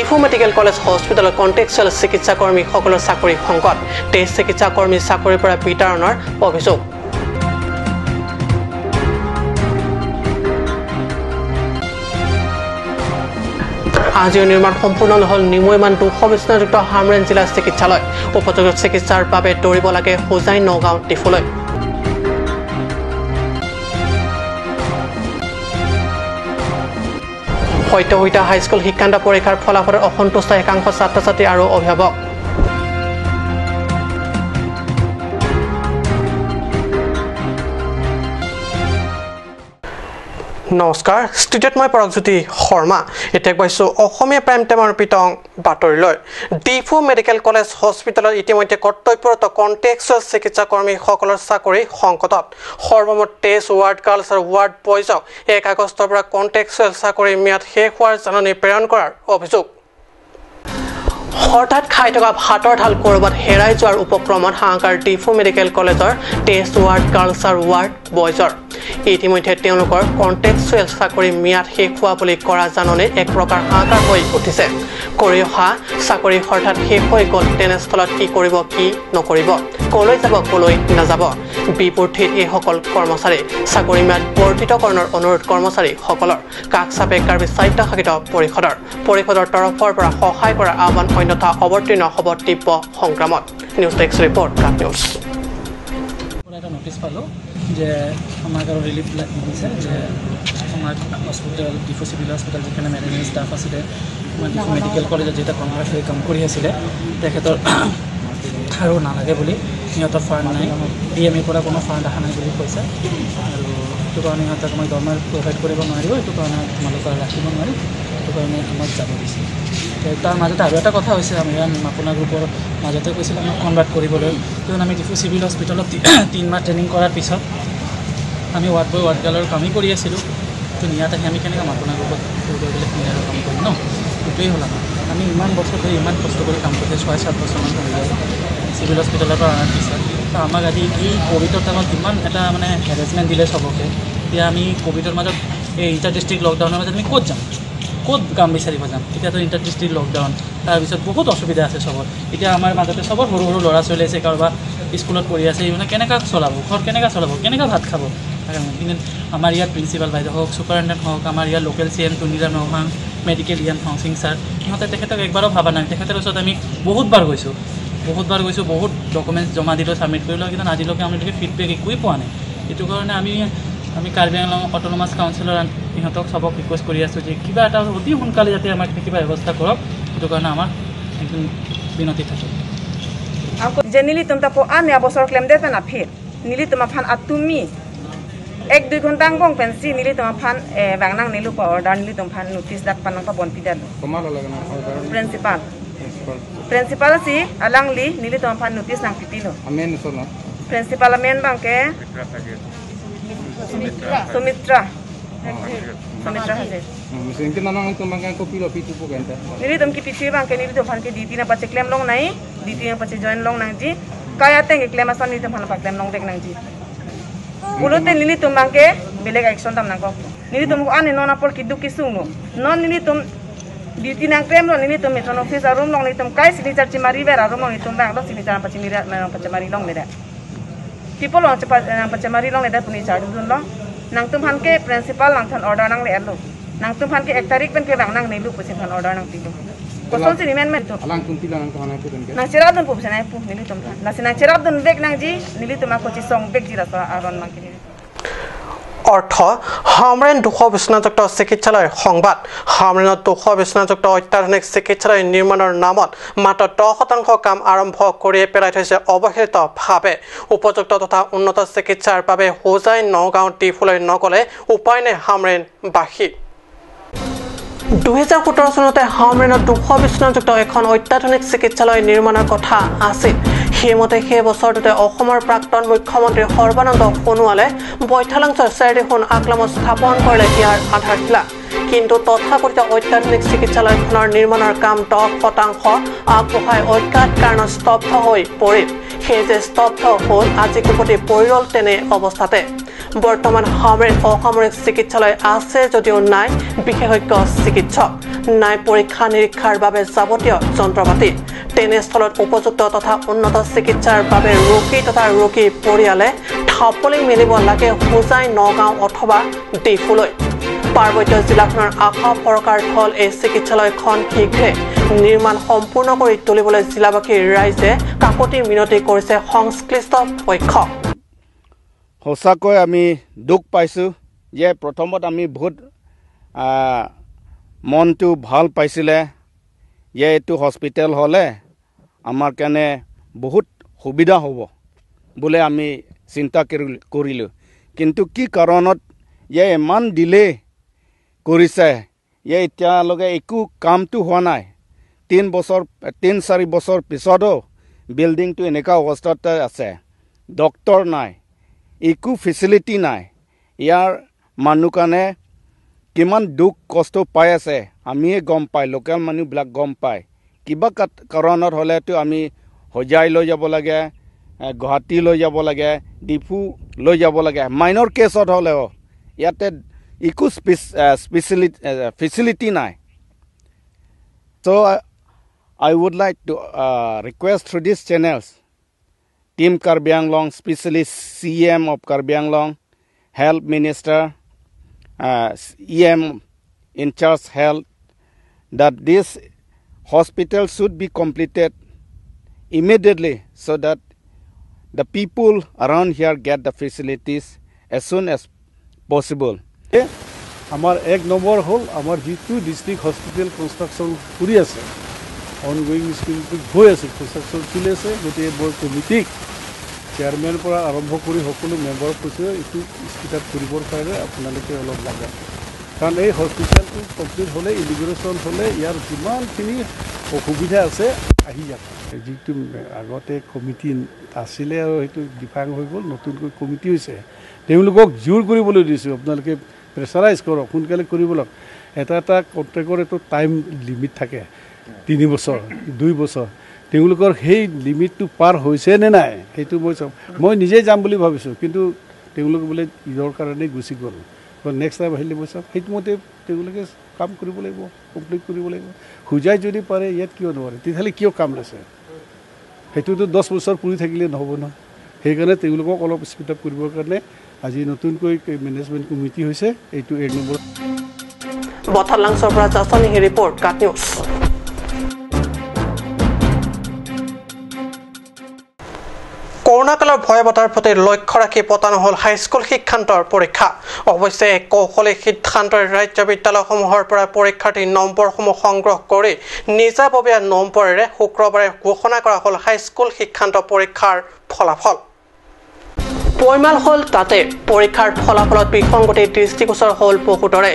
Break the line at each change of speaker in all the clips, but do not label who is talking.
Diphu medical college হস্পিটেলৰ contractual চিকিৎসাকৰ্মীসকলৰ চাকৰি সংকট তেজ চিকিৎসাকৰ্মী চাকৰিৰ পৰা বিতৰণৰ অভিযোগ আজিও নিৰ্মাণ সম্পূৰ্ণ নহল নিমৈমান 200 বিছনাযুক্ত হামৰেন জিলা চিকিৎসালয় উপযুক্ত চিকিৎসাৰ বাবে দৌৰিব লাগে হোজাই নগাঁও ডিফুলৈ সত্যহৈতা হাইস্কুল শিক্ষান্ত পৰীক্ষাৰ ফলাফলত অসন্তুষ্ট একাংশ ছাত্ৰ-ছাত্ৰী আৰু অভিভাৱক নমস্কাৰ ষ্টুডিঅ'ত মই পৰকজ্যোতি শৰ্মা এতিয়া কৈছো অসমীয়া প্ৰাইম টাইমৰ পিটং বাতৰিলৈ ডিফু মেডিকেল কলেজ হস্পিটেলত ইতিমধ্যে কৰ্তব্যৰত কণ্টেক্সুৱেল চিকিৎসাকৰ্মীসকলৰ চাকৰি সংকটত সৰ্বমুঠ টেষ্ট ৱাৰ্ড গাৰ্লছ আৰু ৱাৰ্ড বয়জক 1 আগষ্টৰ পৰা কণ্টেক্সুৱেল চাকৰি ম্যাদ শেষ হোৱাৰ জাননী প্ৰেৰণ কৰাৰ অভিযোগ হঠাৎ খাই থকা ভাতৰ ঢাল কৰবাত হেৰাই যোৱাৰ উপক্ৰমত হাহাকাৰ ডিফু মেডিকেল কলেজৰ টেষ্ট ৱাৰ্ড গাৰ্লছ আৰু ৱাৰ্ড বয়জৰ ইতিমধ্যে তেওঁলোকৰ কণ্টেক্সুৱেল চাকৰি ম্যাদ শেষ হোৱা বুলি কৰা জাননীত এক প্ৰকাৰ হাহাকাৰ হৈ উঠিছে কৰি অহা চাকৰি হঠাৎ শেষ হৈ গ'ল তেনেস্থলত কি কৰিব কি নকৰিব কলৈ যাব কলৈ নাযাব বিপৰীত এইসকল কৰ্মচাৰী চাকৰি ম্যাদ বৰ্ধিতকৰণৰ অনুৰোধ কৰ্মচাৰীসকলৰ কাষ চাপে কাৰ্বি স্বায়ত্তশাসিত পৰিষদৰ তৰফৰ পৰা সহায় কৰা আহ্বান অন্যথা অৱতীৰ্ণ হ'ব তীব্ৰ সংগ্ৰামত news desk report cut news
একটা নোটিস পালো যে আমার কারো রিলিফ দিছে যে আমার হসপিটাল ডিফু সিভিল হসপিটাল যেখানে ম্যানেজিং স্টাফ আছে আমার ডিফু মেডিকেল কলেজত যেটা কনভার্স হয়ে কাম কৰি আছিলে তেখেতৰ আৰু নালাগে বুলি সিহঁতৰ ফাণ্ড নাই ডিএমএৰ পৰা কোনো ফাণ্ড অহা নাই বুলি কৈছে আৰু সেইটো কাৰণে সিহঁতক মই দৰমহা প্ৰভাইড কৰিব নোৱাৰিব সেইটো কাৰণে তোমালোকক ৰাখিব নোৱাৰিম সেইটো কাৰণে আমাক যাব দিছে তাৰ মাজতে আৰু এটা কথা হৈছে আমি আপোনাৰ গ্ৰুপৰ মাজতে কৈছিলোঁ আমাক কনভাৰ্ট কৰিবলৈ কাৰণ আমি ডিফু চিভিল হস্পিটেলত 3 মাহ ট্ৰেইনিং কৰাৰ পিছত আমি ৱাৰ্ড বয় ৱাৰ্ড গাৰ্লৰ কামেই কৰি আছিলোঁ তো ইয়াত আহি আমি কেনেকৈ আপোনাৰ গ্ৰুপত কৰিবলৈ ক্লিনিয়াৰৰ কাম কৰিম ন সেইটোৱেই হ'ল আমি ইমান বছৰ ধৰি ইমান কষ্ট কৰি কাম কৰিছোঁ 6-7 বছৰমান হৈ যায় চিভিল হস্পিটেলৰ পৰা অনাৰ পিছত তো আমাক আজি এই ক'ভিডৰ টাইমত ইমান এটা মানে হেৰেছমেণ্ট দিলে চবকে এতিয়া আমি ক'ভিডৰ মাজত এই ইণ্টাৰ ডিষ্ট্ৰিক্ট লকডাউনৰ মাজত আমি ক'ত যাম ক'ত কাম বিচাৰিব যাম এতিয়াতো ইণ্টাৰ ডিষ্ট্ৰিক্ট লকডাউন তাৰপিছত বহুত অসুবিধা আছে চবৰ এতিয়া আমাৰ মাজতে চবৰ সৰু সৰু ল'ৰা ছোৱালী আছে কাৰোবাৰ স্কুলত পঢ়ি আছে মানে কেনেকৈ চলাব ঘৰ কেনেকৈ চলাব কেনেকৈ ভাত খাব কিন্তু আমাৰ ইয়াত প্ৰিন্সিপাল বাইদেউ হওক ছুপাৰিণ্টেণ্ডেণ্ট হওক আমাৰ ইয়াত লোকেল CM টুনিৰা নহাং মেডিকেল ফাউচিং ছাৰ সিহঁতে তেখেতক একবাৰো ভাবা নাই তেখেতৰ ওচৰত আমি বহুতবাৰ গৈছোঁ বহুত ডকুমেণ্টছ জমা দিলোঁ ছাবমিট কৰিলোঁ কিন্তু আজিলৈকে আমালোকে ফিডবেক একোৱেই পোৱা নাই এইটো কাৰণে আমি কাৰ্বি আংলং অট'নমাছ কাউন্সিলৰ ইহঁতক চবক ৰিকুৱেষ্ট কৰি আছোঁ যে কিবা এটা অতি সোনকালে যাতে আমাক কিবা ব্যৱস্থা কৰক সেইটো কাৰণে আমাৰ একদম বিনতি থাকে
যে নীলি তুমি তাপো আনে বছৰ ক্লেম দেতে না ফিৰ নীলি তোমা ফান আতুমি 1-2 ঘণ্টা গং পেন্সি নীলি তোমা ফান বাংনাং নিলু পা অর্ডার নীলি তোমা ফান নোটিস দাক পানং পা বন্তি দাল কমাল লাগে না প্রিন্সিপাল সি আলাংলি নীলি তোমা ফান নোটিস নাং পিতিলো আমেন সোনা principal amen Banke Sumitra Hazel.
Mungkin nanang itu makan kopi lopi tu bukan tak?
Nili tum ki pichi bang ke nili tum fan ke DT na pace claim long nai DT na pace join long nang ji kaya teng claim asan nili tum fan pa claim long dek nang ji ulute nili tum bang ke beleg action tam nang ko nili tum ko ane non apol ki du ki sung no non nili tum DT nang claim lo nili tum metron office room long nili tum kai sini charge mari vera room long nili tum bang lo sini charge pace mira pace mari long le people long pace mari long le da puni charge dun lo nang tum han ke principal nang than order nang le lo nang tum han ke 1 tarik pen ke bang nang nilu puse than order nang tilu kosong si men men to
alang tum tilang nang kahana pen ke
nang cerap dun puse nai pu nilu tum la sinang cerap dun bek nang ji nilu tum ko chi song bek ji ra sa aron mang ke
অৰ্থ হামৰেন 200 বিছনাযুক্ত চিকিৎসালয়ৰ সংবাদ হামৰেনত 200 বিছনাযুক্ত অত্যাধুনিক চিকিৎসালয় নিৰ্মাণৰ নামত মাত্ৰ 10% কাম আৰম্ভ কৰি পেলাই থৈছে অৱহেলিতভাৱে উপযুক্ত তথা উন্নত চিকিৎসাৰ বাবে হোজাই নগাঁও ডিফুলৈ নগলে উপায় নাই হামৰেনবাসী 2017 চনতে হামৰেনত 200 বিছনাযুক্ত এখন অত্যাধুনিক চিকিৎসালয় নিৰ্মাণৰ কথা আছিল সেইমতে সেই বছৰটোতে অসমৰ প্ৰাক্তন মুখ্যমন্ত্ৰী সৰ্বানন্দ সোণোৱালে বৈঠালাংছৰ চাৰিখন আকলামত স্থাপন কৰিলে ইয়াৰ আধাৰশিলা কিন্তু তথাকথিত অত্যাধুনিক চিকিৎসালয়খনৰ নিৰ্মাণৰ কাম 10% আগবঢ়াই অজ্ঞাত কাৰণত স্তব্ধ হৈ পৰিল সেই যে স্তব্ধ হ'ল আজি কোপতি পৰিল তেনে অৱস্থাতে বৰ্তমান অসামৰিক চিকিৎসালয় আছে যদিও নাই বিশেষজ্ঞ চিকিৎসক, নাই পৰীক্ষা নিৰীক্ষাৰ বাবে যাৱতীয় যন্ত্ৰপাতি। তেনেস্থলত উপযুক্ত তথা উন্নত চিকিৎসাৰ বাবে ৰোগী তথা ৰোগীৰ পৰিয়ালে থাপলি মেলিব লাগে হোজাই, নগাঁও অথবা ডিফুলৈ। পাৰ্বত্য জিলাখনৰ আশা ভৰসাৰ থল এই চিকিৎসালয়খন শীঘ্ৰে নিৰ্মাণ সম্পূৰ্ণ কৰি তুলিবলৈ জিলাবাসীৰ ৰাইজে কাকতি মিনতি কৰিছে সংশ্লিষ্ট পক্ষক।
সঁচাকৈ আমি দুখ পাইছোঁ যে প্ৰথমত আমি বহুত মনটো ভাল পাইছিলে যে এইটো হস্পিটেল হ'লে আমাৰ কাৰণে বহুত সুবিধা হ'ব বুলি আমি চিন্তা কৰিলোঁ। কিন্তু কি কাৰণত যে ইমান ডিলে কৰিছে যে এতিয়ালৈকে একো কামটো হোৱা নাই। 3-4 বছৰ পিছতো বিল্ডিংটো এনেকুৱা অৱস্থাতে আছে, ডক্তৰ নাই, একো ফেচিলিটি নাই। ইয়াৰ মানুহ কাৰণে কিমান দুখ কষ্ট পাই আছে আমিয়ে গম পাই, লোকেল মানুহবিলাক গম পায়। কিবা কাৰণত হ'লেতো আমি হোজাই লৈ যাব লাগে, গুৱাহাটী লৈ যাব লাগে, ডিফু লৈ যাব লাগে। মাইনৰ কেছত হ'লেও ইয়াতে একো ফেচিলিটি নাই। So I would like to request through these channels, Team Karbi Anglong, especially CM of Karbi Anglong, Health Minister, EM in charge health, that this hospital should be completed immediately so that the people around here get the facilities as soon as possible.
আমাৰ 1 number হ'ল আমাৰ যিটো district hospital construction কৰি আছে, ongoing স্কিমটো হৈ আছে, construction চলি আছে। গতিকে বৰ কমিটিক চেয়াৰমেনৰ পৰা আৰম্ভ কৰি সকলো মেম্বাৰক কৈছে এইটো স্পীড আপ কৰিবৰ কাৰণে আপোনালোকে অলপ লাগে, কাৰণ এই হস্পিটেলটো কমপ্লিট হ'লে, ইলিগেশ্যন হ'লে ইয়াৰ যিমানখিনি অসুবিধা আছে আহি যাব। যিটো আগতে কমিটি আছিলে আৰু সেইটো ডিফাইন হৈ গ'ল, নতুনকৈ কমিটি হৈছে। তেওঁলোকক জোৰ কৰিবলৈ দিছোঁ আপোনালোকে প্ৰেছাৰাইজ কৰক, সোনকালে কৰিব লওক। এটা কণ্ট্ৰেক্টৰ এইটো টাইম লিমিট থাকে, 3 বছৰ 2 বছৰ। তেওঁলোকৰ সেই লিমিটটো পাৰ হৈছে নে নাই সেইটো মই নিজেই যাম বুলি ভাবিছোঁ, কিন্তু তেওঁলোকে বোলে ঈদৰ কাৰণেই গুচি গ'ল। নেক্সট টাইম আহিলে মই চাম, সেইটো মতে তেওঁলোকে কাম কৰিব লাগিব, কমপ্লিট কৰিব লাগিব। হোজাই যদি পাৰে ইয়াত কিয় নোৱাৰে, তেতিয়াহ'লে কিয় কাম লৈছে? সেইটোতো 10 বছৰ পুৰি থাকিলে নহ'ব নহয়। সেইকাৰণে তেওঁলোকক অলপ স্পীড আপ কৰিবৰ কাৰণে আজি নতুনকৈ মেনেজমেণ্ট কমিটি হৈছে, এইটো 1 নম্বৰ।
বথালাংছৰ পৰা জাছনী ৰিপৰ্ট, কাট নিউজ। কৰোণাকালৰ ভয়াৱতাৰ প্ৰতি লক্ষ্য ৰাখি পতা নহ'ল হাইস্কুল শিক্ষান্তৰ পৰীক্ষা। অৱশ্যে এক কৌশলী সিদ্ধান্তৰে ৰাজ্য বিদ্যালয়সমূহৰ পৰা পৰীক্ষাৰ্থীৰ নম্বৰসমূহ সংগ্ৰহ কৰি নিজাববীয়া নম্বৰেৰে শুক্ৰবাৰে ঘোষণা কৰা হ'ল হাইস্কুল শিক্ষান্ত পৰীক্ষাৰ ফলাফল। পৈমাল হ'ল তাতে পৰীক্ষাৰ ফলাফলত বিসংগতি দৃষ্টিগোচৰ হ'ল বহুতৰে।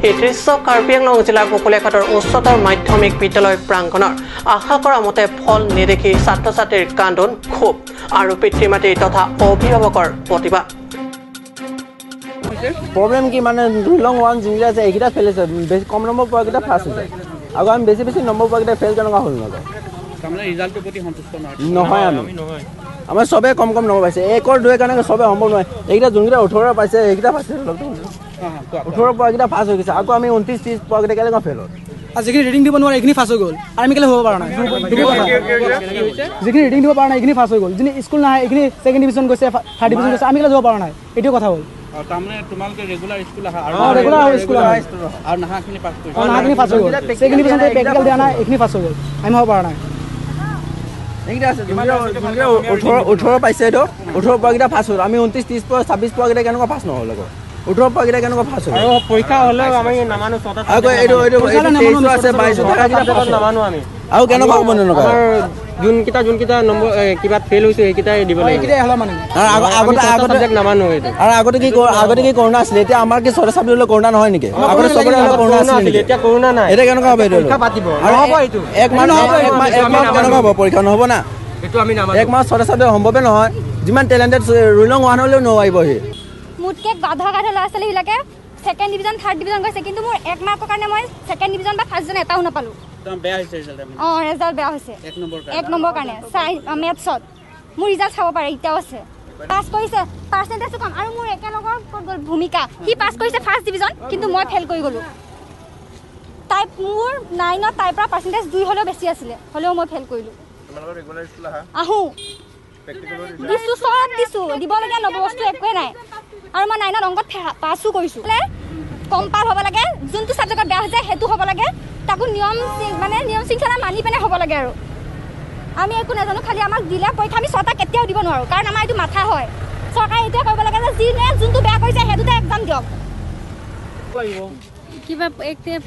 এই দৃশ্য কাৰ্বি আংলং জিলাৰ বকলিয়াঘাটৰ উচ্চতৰ মাধ্যমিক বিদ্যালয় প্ৰাংগণৰ। আশা কৰা মতে ফল নেদেখি ছাত্ৰ ছাত্ৰীৰ কান্দোন, ক্ষোভ আৰু পিতৃ মাতৃ তথা অভিভাৱকৰ প্ৰতিবাদ।
প্ৰব্লেম কি মানে 2 লং 1 যোনকেইটা আছে এইকেইটা ফেল হৈছে, বেছি কম নম্বৰ পোৱাকেইটা ফাৰ্ষ্ট হৈছে। আৰু আমি বেছি নম্বৰ পোৱাকেইটা ফেল কেনেকুৱা হ'ল নহয়? নহয় আমাৰ চবেই কম নম্বৰ পাইছে। 1 আৰু 2 কাৰণে চবেই সম্ভৱ নহয়। এইকেইটা যোনকেইটা 18 পাইছে সেইকেইটা পাইছে, 18 পোৱাকেইটা ফাৰ্ষ্ট হৈ গৈছে। আকৌ আমি 29-30 পোৱাকেইটা কেনেকুৱা ফেল হ'ল?
যিখিনি ৰিডিং দিব নোৱাৰে এইখিনি ফাৰ্ষ্ট হৈ গ'ল, আৰু আমি কেলে হ'ব পৰা নাই? যিখিনি ৰিডিং দিব পৰা নাই এইখিনি ফাৰ্ষ্ট হৈ গ'ল, যিখিনি স্কুল নাহে এইখিনি 2nd ডিভিজন গৈছে, 3rd ডিভিজন গৈছে, আমি কেলে যাব পৰা নাই? এইটোৱে কথা হ'ল।
তোমালোকে ৰেগুলাৰ স্কুল আহা
আৰু নাহাখিনি ফাৰ্ষ্ট হৈ গ'ল, 2nd ডিভিজন প্ৰেক্টিকেল দিয়া নাই, এইখিনি ফাৰ্ষ্ট হৈ গ'ল, আমি হ'ব পৰা নাই।
এইকেইটা আছে 18 পাইছে, এইটো 18 পোৱাকেইটা ফাৰ্ষ্ট হ'ল। আমি 29-30 পোৱা 26 পোৱাকেইটা কেনেকুৱা ফাৰ্ষ্ট নহ'ল? আকৌ 18 পোৱাকেইটা কেনেকুৱা ফাৰ্ষ্ট হ'ল? আৰু পৰীক্ষা হ'লেও আমি নামানো, আকৌ এইটো আছে 22 নামানো আমি। আৰু কেনেকুৱা হ'ব এনেকুৱা? যোনকেইটা নম্বৰ কিবা ফেল হৈছে সেইকেইটাই দিব লাগিব। আৰু আগতে কি কৰোণা আছিলে, এতিয়া আমাৰ কি 6টা ছাবজেক্টলৈ কৰোণা নহয় নেকি? আগতে চবৰে কৰোণা আছিলে, এতিয়া কৰোণা নাই। এতিয়া কেনেকুৱা হ'ব? এইটো এক মাহ কেনেকুৱা হ'ব? পৰীক্ষা নহ'ব না, 1 মাহ 6টা ছাবজেক্ট সম্ভৱে নহয়। যিমান টেলেণ্টেড ৰুলং 1 হ'লেও নোৱাৰিব সি।
মোতকৈ গাধা ল'ৰা ছোৱালীবিলাকে ছেকেণ্ড ডিভিজন থাৰ্ড ডিভিজন গৈছে কিন্তু মোৰ 1 মাৰ্কৰ কাৰণে মই ছেকেণ্ড ডিভিজন বা ফাৰ্ষ্ট ডিভিজন এটাও নাপালোঁ ৰেজাল্ট বেয়া হৈছে 1 নম্বৰ কাৰণে মেথছত মোৰ ৰিজাল্ট চাব পাৰে এতিয়াও আছে পাছ কৰিছে পাৰ্চেণ্টেজটো কম আৰু মোৰ একেলগৰ ক'ত গ'ল ভূমিকা সি পাছ কৰিছে ফাৰ্ষ্ট ডিভিজন কিন্তু মই ফেইল কৰি গ'লোঁ তাই মোৰ 9ত তাইৰ পৰা পাৰ্চেণ্টেজ 2 হ'লেও বেছি আছিলে হ'লেও মই ফেইল কৰিলোঁ আহোঁ দিছোঁ চব দিছোঁ দিবলগীয়া বস্তু একোৱে নাই আৰু মই 9ত অংকত পাছো কৰিছোঁ কম্পাল হ'ব লাগে যোনটো ছাবজেক্টত বেয়া হৈছে সেইটো হ'ব লাগে তাকো নিয়ম শৃংখলা মানি পিনে হ'ব লাগে আৰু আমি একো নাজানো খালি আমাক দিলে পৰীক্ষা আমি 6টা কেতিয়াও দিব নোৱাৰোঁ কাৰণ আমাৰ এইটো মাথা হয় চৰকাৰে এইটোৱে কৰিব লাগে যে যোনটো বেয়া কৰিছে সেইটোতে এক্সাম দিয়ক
কিবা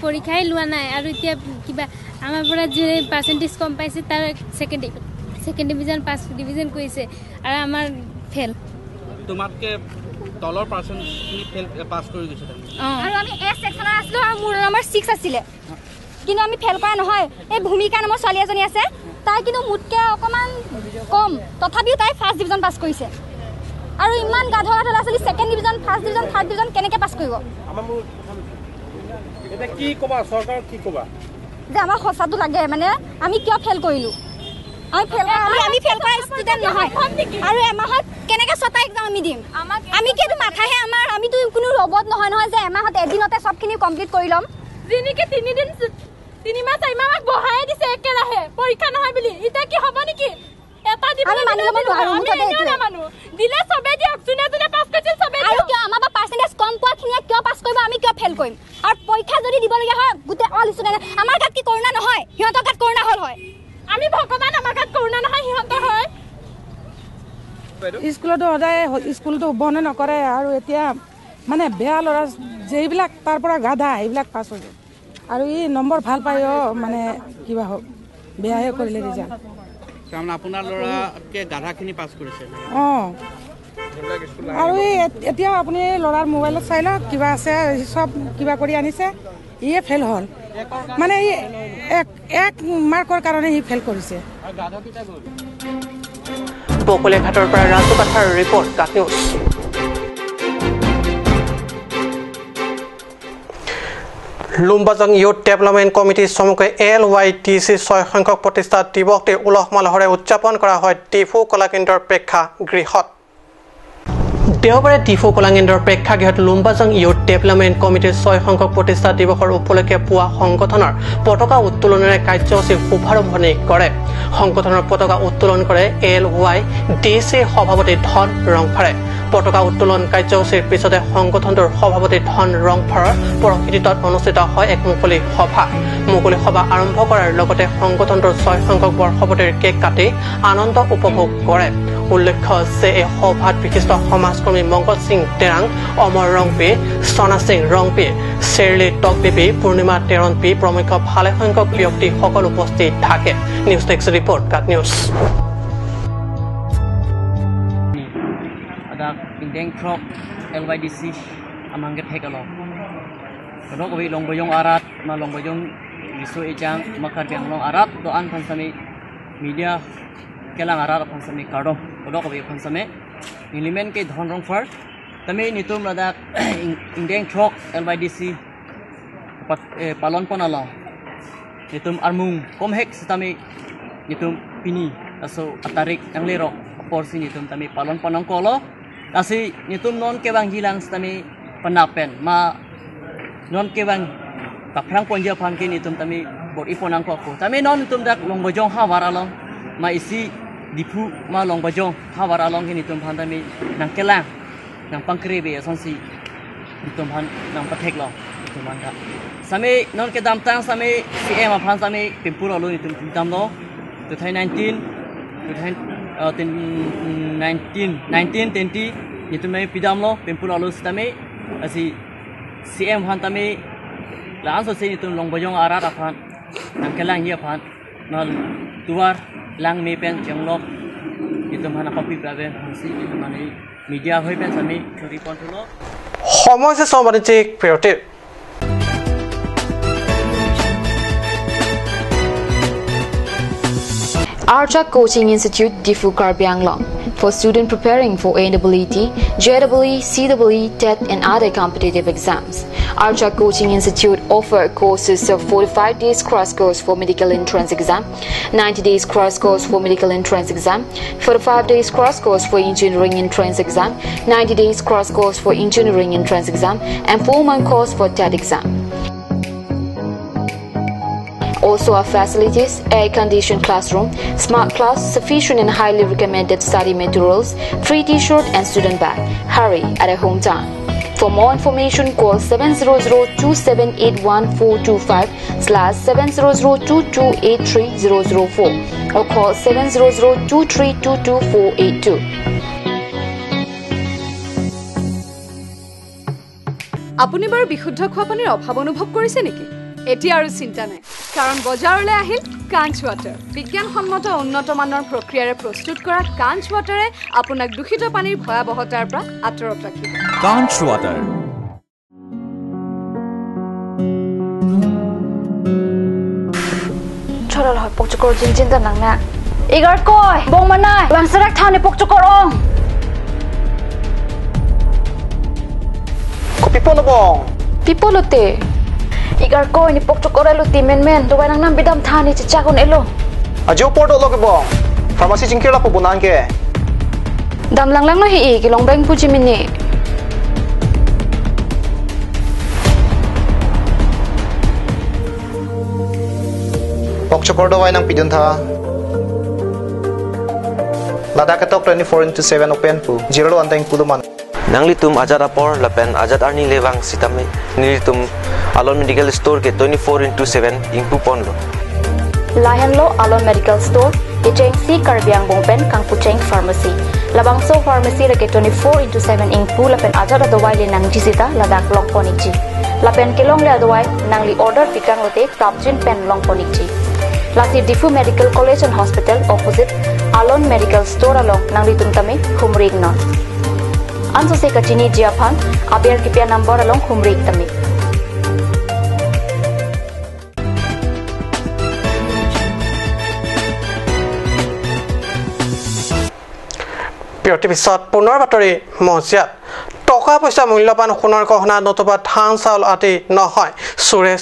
পৰীক্ষাই লোৱা নাই আৰু এতিয়া কিবা আমাৰ পৰা যোনে পাৰ্চেণ্টেজ কম পাইছে তাৰ ছেকেণ্ড ডিভিজন ফাৰ্ষ্ট ডিভিজন কৰিছে আৰু আমাৰ ফেল
তোমাতকে তলৰ পাৰ্চেণ্টখিনি ফেল পাছ কৰি গৈছে
আৰু আমি এ ছেকশ্যনত আছিলোঁ আৰু মোৰ নম্বৰ 6 আছিলে কিন্তু আমি ফেল কৰা নহয় এই ভূমিকা নামৰ ছোৱালী এজনী আছে তাই কিন্তু মোতকৈ অকণমান কম তথাপিও তাই ফাৰ্ষ্ট ডিভিজন পাছ কৰিছে আৰু ইমান গাধ ল'ৰা ছোৱালী second division first division third division কেনেকৈ পাছ কৰিব
কি ক'বা চৰকাৰক কি ক'বা
যে আমাক সঁচাটো লাগে মানে আমি কিয় ফেইল কৰিলোঁ আমি ফেইল কৰা ষ্টুডেণ্ট নহয় আৰু এমাহত কেনেকৈ 6টা এক্সাম আমি দিম আমি কি এইটো মাথাহে আমাৰ আমিতো কোনো ৰবট নহয় যে এমাহত এদিনতে চবখিনি কমপ্লিট কৰি ল'ম
যেনেকৈ 3 মাহ 4 মাহ আমাক বঢ়াই দিছে একেৰাহে পৰীক্ষা নহয় বুলি এতিয়া কি হ'ব নেকি এটা দিব
আমি মানি ল'ব নোৱাৰোঁ মুঠতে এইটো
দিলে চবে দিয়ক যোনে পাছ কৰিছিল চবে
আৰু কিয় আমাৰ পৰা পাৰ্চেণ্টেজ কম পোৱাখিনিয়ে কিয় পাছ কৰিব আমি কিয় ফেইল কৰিম আৰু পৰীক্ষা যদি দিবলগীয়া হয় গোটেই অল ষ্টুডেণ্ট আমাৰ গাত কি কৰোণা নহয় সিহঁতৰ গাত কৰোণা হ'ল হয়
আমি ভগৱান আমাৰ গাত কৰোণা নহয় সিহঁতৰ হয়
স্কুলতো সদায় স্কুলটো বন্ধ নকৰে আৰু এতিয়া মানে বেয়া ল'ৰা যিবিলাক তাৰ পৰা গাধা এইবিলাক পাছ হৈ যায় আৰু ই নম্বৰ ভাল পায়ো মানে কিবা হওক বেয়াহে কৰিলে ৰিজাল্ট
তাৰমানে আপোনাৰ ল'ৰাতকৈ গাধাখিনি পাছ কৰিছে
অঁ আৰু এতিয়াও আপুনি ল'ৰাৰ মোবাইলত চাই লওক কিবা আছে চব কিবা কৰি আনিছে ইয়ে ফেইল হ'ল মানে ই 1 মাৰ্কৰ কাৰণে সি ফেইল কৰিছে
বকলিয়াঘাটৰ পৰা Raju Kathar report cut news Lumbajong youth development committee চমুকৈ LYTC 6 সংখ্যক প্ৰতিষ্ঠা দিৱসটি উলহ মালহেৰে উদযাপন কৰা হয় ডিফু কলাকেন্দ্ৰৰ প্ৰেক্ষাগৃহত দেওবাৰে ডিফু কলাকেন্দ্ৰৰ প্ৰেক্ষাগৃহত লুম্বাজং ইউথ ডেভেলপমেণ্ট কমিটিৰ 6 সংখ্যক প্ৰতিষ্ঠা দিৱসৰ উপলক্ষে পুৱা সংগঠনৰ পতাকা উত্তোলনেৰে কাৰ্যসূচীৰ শুভাৰম্ভণি কৰে সংগঠনৰ পতাকা উত্তোলন কৰে LYDC সভাপতি ধন ৰংফাৰে পতাকা উত্তোলন কাৰ্যসূচীৰ পিছতে সংগঠনটোৰ সভাপতি ধন ৰংফাৰৰ পৌৰোহিত্যত অনুষ্ঠিত হয় এক মুকলি সভা আৰম্ভ কৰাৰ লগতে সংগঠনটোৰ 6 সংখ্যক বৰ্ষপতিৰ কেক কাটি আনন্দ উপভোগ কৰে উল্লেখ্য যে এই সভাত বিশিষ্ট সমাজকৰ্মী মংগল সিং টেৰাং অমৰ ৰংপি সনা সিং ৰংপি শ্বেৰলি টকবিপি পূৰ্ণিমা টেৰনপি প্ৰমুখ ভালেসংখ্যক ব্যক্তিসকল উপস্থিত থাকে news tax report cut news
Indeng Krok LYDC amangget hekalo. Kedok wi longboyong arat ma longboyong bisu ejang makar biang long arat do an konsami media kelang arat konsami kardom. Kedok wi konsami element ke dhon rong far tami nitum ladak Indeng Krok LYDC palon ponalo. Nitum armung komhek setami nitum pini aso atarik ang lero porsi nitum tami palon ponang kolo Kasi nitum non kebang hilang stami penapen ma non kebang taprang ponja pangkin nitum tami bor iponang ko tami non nitum dak longbojong hawar along ma isi dipu ma longbojong hawar along ki nitum phan tami nang kelang nang pangkrebe sonsi nitum phan nang pathek lo nitum anda sami non ke dam tang sami CM phan sami pimpuro lo nitum dam lo 1920 itu mai pidam lo pempura lo stame asi CM han tame langsung sini tu longbojong arat apaan nang kelang dia apaan nal tuar lang me pen jenglok itu mana kopi praben hansi itu mana media hoi pen sami report lo
সময় সমাজিক বিৰতি
Arja Coaching Institute Difu Karbi Anglong for students preparing for AEET, JEE, CEE, TET and other competitive exams. Archa Coaching Institute offer courses of 45 days crash course for medical entrance exam, 90 days crash course for medical entrance exam, 45 days crash course for engineering entrance exam, 90 days crash course for engineering entrance exam, and 4-month course for TET exam. Also our facilities, air-conditioned classroom, smart class, sufficient and highly recommended study materials, free t-shirt and student bag. Hurry at a hometown. For more information, call 700-2781-425/700-2283-004 or call 700-2322-482.
আপুনি বাৰু বিশুদ্ধ খোৱা পানীৰ অভাৱ অনুভৱ কৰিছে নেকি? এতিয়া আৰু চিন্তা নাই, কাৰণ বজাৰলৈ আহিল কাঞ্চ ৱাটাৰ। বিজ্ঞানসন্মত উন্নত মানৰ প্ৰক্ৰিয়াৰে প্ৰস্তুত কৰা কাঞ্চ ৱাটাৰে আপোনাক দূষিত পানীৰ ভয়াৱহতাৰ পৰা আঁতৰত ৰাখিব।
কাঞ্চ water.
Choral hoy pokchokor jinjin ta nangna. Igar koi bong manai wangsarak thane pokchokor ong.
Ko pipolo bong.
Pipolo te. Igar koi ni pokchokor elo ti men do nang nam bidam thani chicha kon elo.
Ajo porto lo ke bong. Pharmacy jingkira po bunan ke.
Dam lang no hi ki long bang puji minni.
Pokchokor dawai nang pidun tha. Lada ketok 24/7 open pu. Jiro anteng puluman.
Nangli tum ajat apor lapen ajat arni lewang sitame nili tum Alon Medical Store ke 24/7 ingpu pon lo.
Lahen lo Alon Medical Store, Ijeng si Karbiang Bongpen Kang Pucheng Pharmacy. Labang so pharmacy reke 24/7 ingpu lapen ajat adawai le nang jisita ladak long poniji. Lapen kelong le adawai nangli order pikang lote prapjin pen long poniji. Lati Difu Medical College and Hospital opposite Alon Medical Store along nangli tumtame Humrig non. Anso se kachini jiaphan abiar kipia number along Humrig tame.
বিৰতিৰ পিছত পুনৰ বাতৰি মজিয়াত টকা পইচা মূল্যৱান সোণৰ গহনা নতুবা ধান চাউল আদি নহয়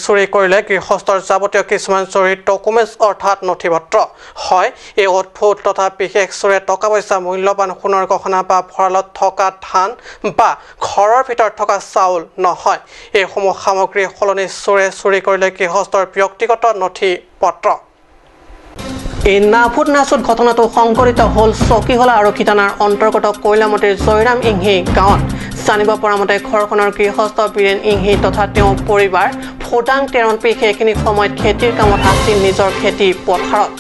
চুৰি কৰিলে গৃহস্থৰ যাৱতীয় কিছুমান চুৰিৰ ডকুমেণ্টছ অৰ্থাৎ নথিপত্ৰ হয় এই অদ্ভুত তথা বিশেষ চুৰে টকা পইচা মূল্যৱান সোণৰ গহনা বা ভঁৰালত থকা ধান বা ঘৰৰ ভিতৰত থকা চাউল নহয় এইসমূহ সামগ্ৰী সলনি চুৰি কৰিলে গৃহস্থৰ ব্যক্তিগত নথি পত্ৰ এই নাফুট নাচুত ঘটনাটো সংঘটিত হল চকিহলা আৰক্ষী থানাৰ অন্তৰ্গত কৈলামতিৰ জয়ৰাম ইংহি গাঁৱত জানিব পৰা মতে ঘৰখনৰ গৃহস্থ বীৰেন ইংহি তথা তেওঁৰ পৰিবাৰ ফোটাং তেৰনপি সেইখিনি সময়ত খেতিৰ কামত আছিল নিজৰ খেতি পথাৰত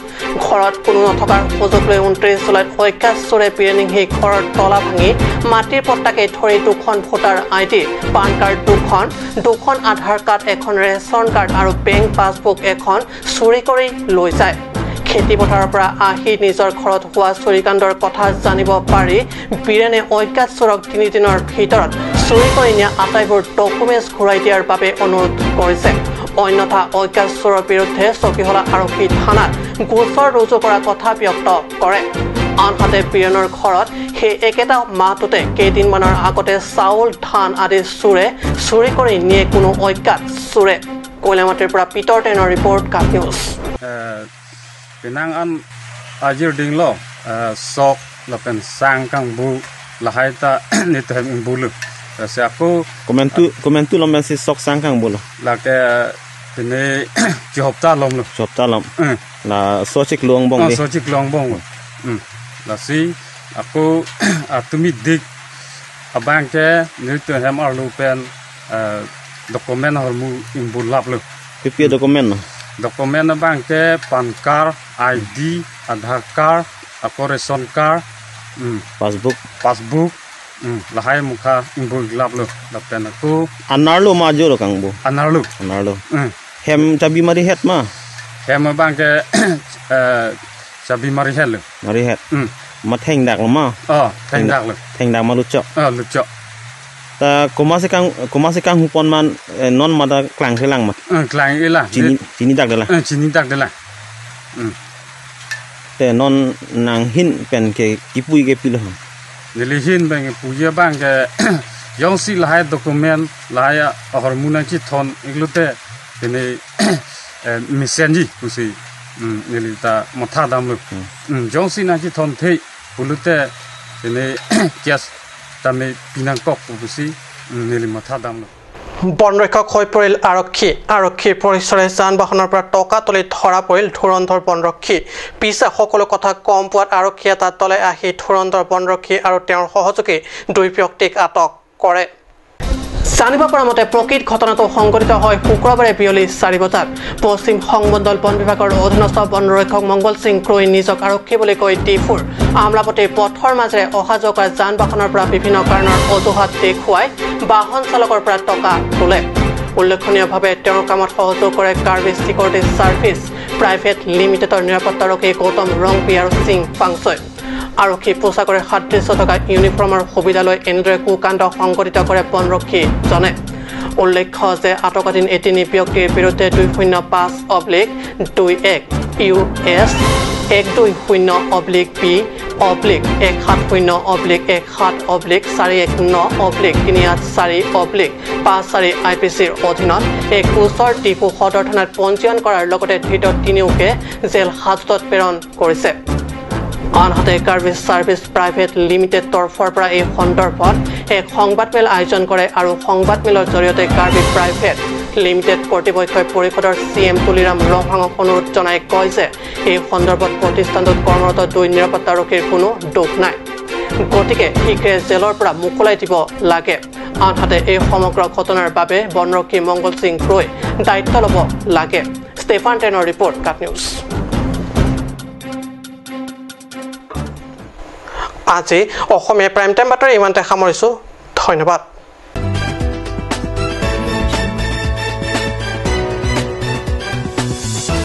ঘৰত কোনো নথকাৰ সুযোগ লৈ 29 জুলাইত অজ্ঞাত চোৰে বীৰেন ইংহি ঘৰৰ তলা ভাঙি মাটিৰ পট্টাকে ধৰি দুখন ভোটাৰ আইডি পান কাৰ্ড দুখন আধাৰ কাৰ্ড এখন ৰেচন কাৰ্ড আৰু বেংক পাছবুক এখন চুৰি কৰি লৈ যায় খেতি পথাৰৰ পৰা আহি নিজৰ ঘৰত হোৱা চুৰিকাণ্ডৰ কথা জানিব পাৰি বীৰেনে অজ্ঞাত চোৰক 3 দিনৰ ভিতৰত চুৰি কৰি নিয়া আটাইবোৰ ডকুমেণ্টছ ঘূৰাই দিয়াৰ বাবে অনুৰোধ কৰিছে অন্যথা অজ্ঞাত চোৰৰ বিৰুদ্ধে চকিহলা আৰক্ষী থানাত গোচৰ ৰুজু কৰাৰ কথা ব্যক্ত কৰে আনহাতে বীৰেনৰ ঘৰত সেই একেটা মাহটোতে কেইদিনমানৰ আগতে চাউল ধান আদি চুৰি কৰি নিয়ে কোনো অজ্ঞাত চোৰে কৈলামতিৰ পৰা পিতৰ টেনৰ report cup news
Pinang an ajir ding lo sok lapen sang kang bu lahai ta ni tem bulu se aku
komentu lo men si sok sang kang bulu
la ke tene jobta lom
la sochik luang bong
di sochik luang bong la si aku atumi dik abang ke ni tu hem arlu pen dokumen hormu imbul lap lo
pipi dokumen
Dokumen bang ke pan card, ID, Aadhaar card, aku ration card, passbook, lahai muka imbul gelap lo, lapen aku.
Anarlo maju lo kang bu.
Anarlo.
Hem cabi mari het ma.
Hem bang ke cabi mari het lo.
Mari het. Matheng dak lo ma.
Theng dak lo.
Theng dak ma lucok.
Lucok.
Ta komase kang hupon man non mada klang hilang ma
klang ila
chini dak dela
chini dak dela
te non nang hin pen ke ipui ke pilo
nilihin bang puja bang ke yong si lahai dokumen lahai hormona chi thon iglute ini misenji kusi nilita matha dam lu yong si na chi thon thei pulute ini kias tame pinang kok kusi nili matha dam lu
বন ৰক্ষক হৈ পৰিল আৰক্ষীৰ পৰিচৰে যান বাহনৰ পৰা টকা তুলি ধৰা পৰিল ধুৰন্ধৰ বনৰক্ষী পিছে সকলো কথা কম পোৱাত আৰক্ষীয়ে তাত তলে আহি ধুৰন্ধৰ বনৰক্ষী আৰু তেওঁৰ সহযোগী 2 ব্যক্তিক আটক কৰে জানিব পৰা মতে প্ৰকৃত ঘটনাটো সংঘটিত হয় শুক্ৰবাৰে বিয়লি 4 বজাত পশ্চিম সংমণ্ডল বন বিভাগৰ অধীনস্থ বনৰক্ষক মংগল সিং ক্ৰই নিজক আৰক্ষী বুলি কৈ টিফুৰ আমলাপতি পথৰ মাজেৰে অহা যোৱা কৰা যান বাহনৰ পৰা বিভিন্ন কাৰণৰ অজুহাত দেখুৱাই বাহন চালকৰ পৰা টকা তোলে উল্লেখনীয়ভাৱে তেওঁৰ কামত সহযোগ কৰে কাৰ্বি চিকিউৰিটি সাৰ্ভিস প্ৰাইভেট লিমিটেডৰ নিৰাপত্তাৰক্ষী গৌতম ৰংপি আৰু সিং পাংছয় আৰক্ষী পোছাকৰে সাদৃশ্য থকা ইউনিফৰ্মৰ সুবিধা লৈ এনেদৰে কুকাণ্ড সংঘটিত কৰে বনৰক্ষী জনে উল্লেখ্য যে আটকাধীন এই 3 ব্যক্তিৰ বিৰুদ্ধে 205/21 US 120/B/170/17/419/319/380 IPCৰ অধীনত এক গোচৰ টিপু সদৰ থানাত পঞ্জীয়ন কৰাৰ লগতে ধৃত 3ওকে জেল হাজতত প্ৰেৰণ কৰিছে আনহাতে কাৰ্বি সাৰ্ভিস প্ৰাইভেট লিমিটেড তৰফৰ পৰা এই সন্দৰ্ভত এক সংবাদমেল আয়োজন কৰে আৰু সংবাদমেলৰ জৰিয়তে কাৰ্বি প্ৰাইভেট লিমিটেড কৰ্তৃপক্ষই পৰিষদৰ CM তুলিৰাম ৰংহাঙক অনুৰোধ জনাই কয় যে এই সন্দৰ্ভত প্ৰতিষ্ঠানটোত কৰ্মৰত 2 নিৰাপত্তাৰক্ষীৰ কোনো দোষ নাই গতিকে শীঘ্ৰে জেলৰ পৰা মুকলাই দিব লাগে আনহাতে এই সমগ্ৰ ঘটনাৰ বাবে বনৰক্ষী মংগল সিং ক্ৰই দায়িত্ব ল'ব লাগে ষ্টেফান টেনৰ ৰিপৰ্ট কাট নিউজ আজি অসমীয়া প্ৰাইম টাইম বাতৰি ইমানতে সামৰিছো ধন্যবাদ